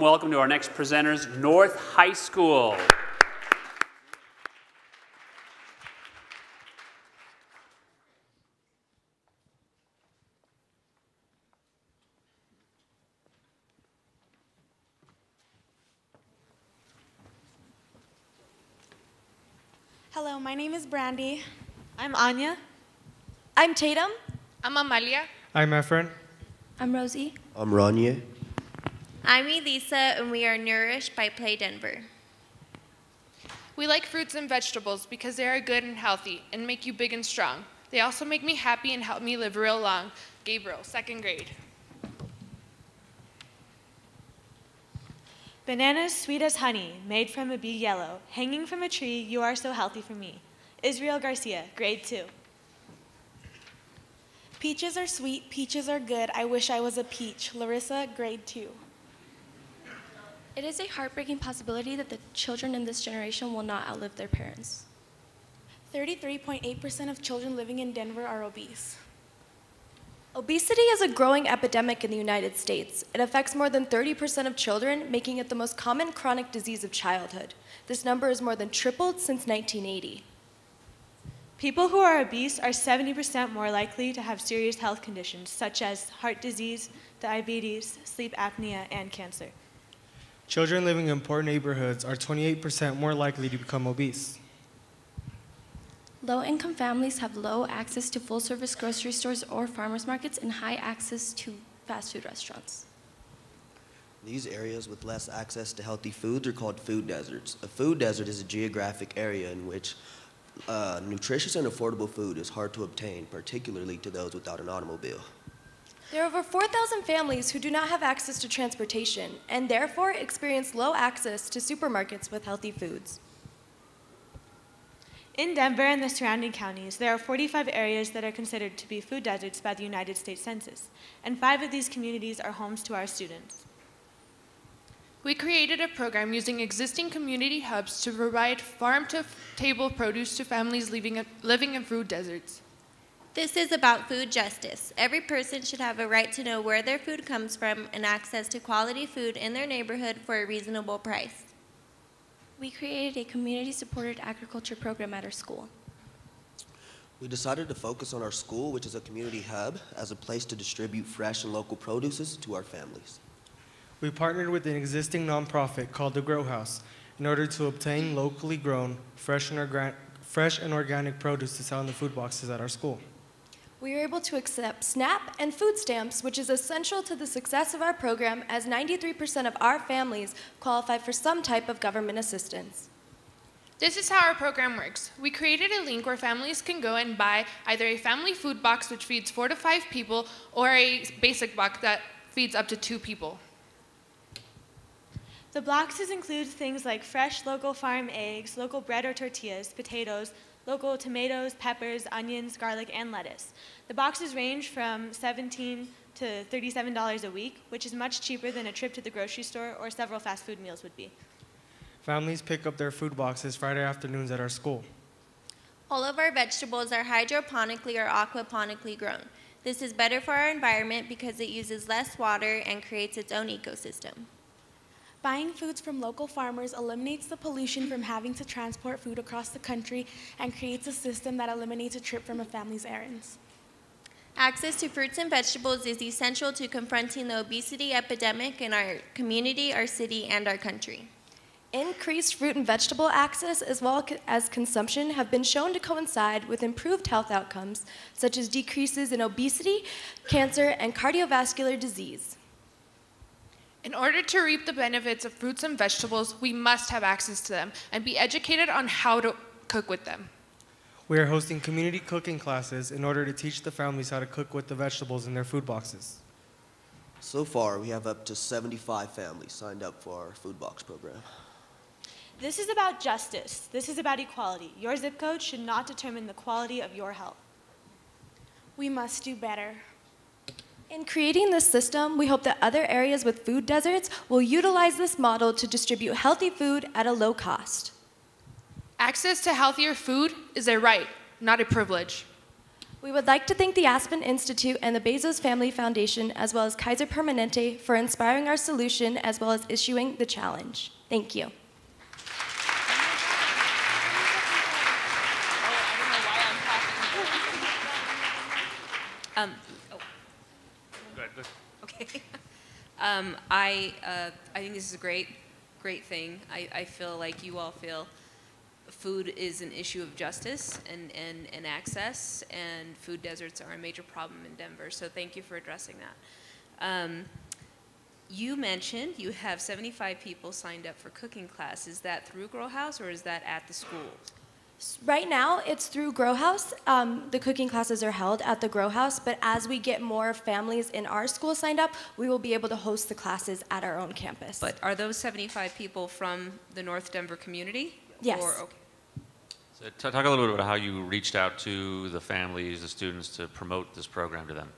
welcome to our next presenters, North High School. Hello, my name is Brandy. I'm Anya. I'm Tatum. I'm Amalia. I'm Efren. I'm Rosie. I'm Rania. I'm Elisa, and we are Nourish by Play Denver. We like fruits and vegetables because they are good and healthy and make you big and strong. They also make me happy and help me live real long. Gabriel, 2nd grade. Bananas sweet as honey, made from a bee yellow, hanging from a tree, you are so healthy for me. Israel Garcia, grade 2. Peaches are sweet, peaches are good, I wish I was a peach. Larissa, grade 2. It is a heartbreaking possibility that the children in this generation will not outlive their parents. 33.8% of children living in Denver are obese. Obesity is a growing epidemic in the United States. It affects more than 30% of children, making it the most common chronic disease of childhood. This number has more than tripled since 1980. People who are obese are 70% more likely to have serious health conditions, such as heart disease, diabetes, sleep apnea, and cancer. Children living in poor neighborhoods are 28% more likely to become obese. Low-income families have low access to full-service grocery stores or farmers markets and high access to fast food restaurants. These areas with less access to healthy foods are called food deserts. A food desert is a geographic area in which nutritious and affordable food is hard to obtain, particularly to those without an automobile. There are over 4,000 families who do not have access to transportation and therefore experience low access to supermarkets with healthy foods. In Denver and the surrounding counties, there are 45 areas that are considered to be food deserts by the United States Census, and 5 of these communities are homes to our students. We created a program using existing community hubs to provide farm-to-table produce to families living in food deserts. This is about food justice. Every person should have a right to know where their food comes from and access to quality food in their neighborhood for a reasonable price. We created a community-supported agriculture program at our school. We decided to focus on our school, which is a community hub, as a place to distribute fresh and local produces to our families. We partnered with an existing nonprofit called the Grow House in order to obtain locally grown, fresh and organic produce to sell in the food boxes at our school. We were able to accept SNAP and food stamps, which is essential to the success of our program, as 93% of our families qualify for some type of government assistance. This is how our program works. We created a link where families can go and buy either a family food box, which feeds 4 to 5 people, or a basic box that feeds up to 2 people. The boxes include things like fresh local farm eggs, local bread or tortillas, potatoes, local tomatoes, peppers, onions, garlic, and lettuce. The boxes range from $17 to $37 a week, which is much cheaper than a trip to the grocery store or several fast food meals would be. Families pick up their food boxes Friday afternoons at our school. All of our vegetables are hydroponically or aquaponically grown. This is better for our environment because it uses less water and creates its own ecosystem. Buying foods from local farmers eliminates the pollution from having to transport food across the country and creates a system that eliminates a trip from a family's errands. Access to fruits and vegetables is essential to confronting the obesity epidemic in our community, our city, and our country. Increased fruit and vegetable access as well as consumption have been shown to coincide with improved health outcomes, such as decreases in obesity, cancer, and cardiovascular disease. In order to reap the benefits of fruits and vegetables, we must have access to them and be educated on how to cook with them. We are hosting community cooking classes in order to teach the families how to cook with the vegetables in their food boxes. So far, we have up to 75 families signed up for our food box program. This is about justice. This is about equality. Your zip code should not determine the quality of your health. We must do better. In creating this system, we hope that other areas with food deserts will utilize this model to distribute healthy food at a low cost. Access to healthier food is a right, not a privilege. We would like to thank the Aspen Institute and the Bezos Family Foundation, as well as Kaiser Permanente, for inspiring our solution, as well as issuing the challenge. Thank you. Good. Okay. I think this is a great thing. I feel like you all feel food is an issue of justice and access, and food deserts are a major problem in Denver. So thank you for addressing that. You mentioned you have 75 people signed up for cooking class. Is that through Grow House or is that at the school? Right now, it's through Grow House. The cooking classes are held at the Grow House, but as we get more families in our school signed up, we will be able to host the classes at our own campus. But are those 75 people from the North Denver community? Yes. Okay. So talk a little bit about how you reached out to the families, the students, to promote this program to them.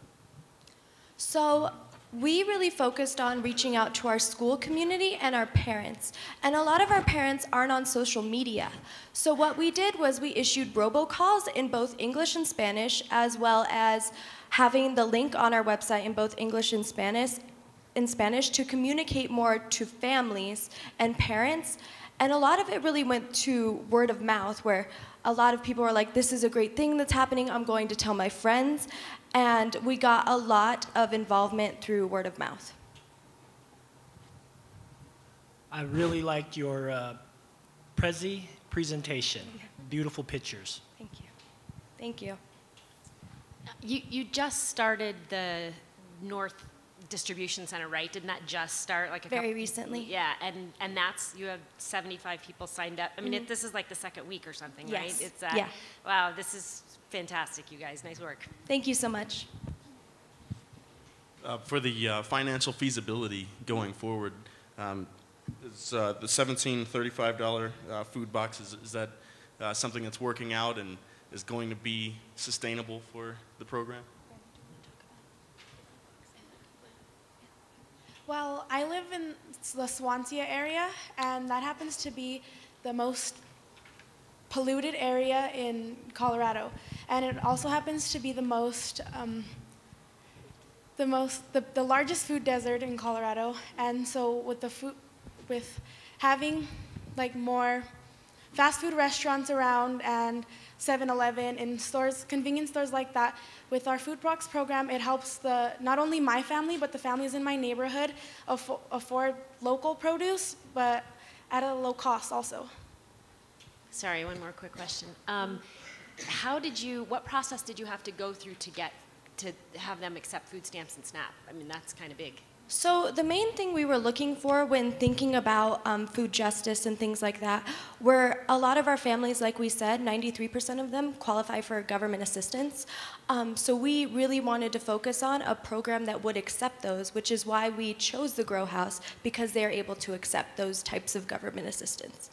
So we really focused on reaching out to our school community and our parents. And a lot of our parents aren't on social media. So what we did was we issued robocalls in both English and Spanish, as well as having the link on our website in both English and Spanish to communicate more to families and parents. And a lot of it really went to word of mouth, where a lot of people were like, this is a great thing that's happening, I'm going to tell my friends. And we got a lot of involvement through word of mouth. I really liked your presentation. Beautiful pictures. Thank you. Thank you. You just started the North Distribution Center, right? Didn't that just start like Very recently? Yeah, and that's, you have 75 people signed up. I mean, this is like the second week or something, Yes. right? It's Yeah. Wow, this is fantastic, you guys. Nice work. Thank you so much. For the financial feasibility going forward, is the $1735 food box, is that something that's working out and is going to be sustainable for the program? Well, I live in the Swansea area, and that happens to be the most polluted area in Colorado. And it also happens to be the largest food desert in Colorado. And so with having like more fast food restaurants around and 7-Eleven and stores, convenience stores like that, with our food box program, it helps not only my family, but the families in my neighborhood afford local produce, but at a low cost also. Sorry, one more quick question. What process did you have to go through to have them accept food stamps and SNAP? I mean, that's kind of big. So the main thing we were looking for when thinking about food justice and things like that were a lot of our families, like we said, 93% of them qualify for government assistance. So we really wanted to focus on a program that would accept those, which is why we chose the Grow House, because they're able to accept those types of government assistance.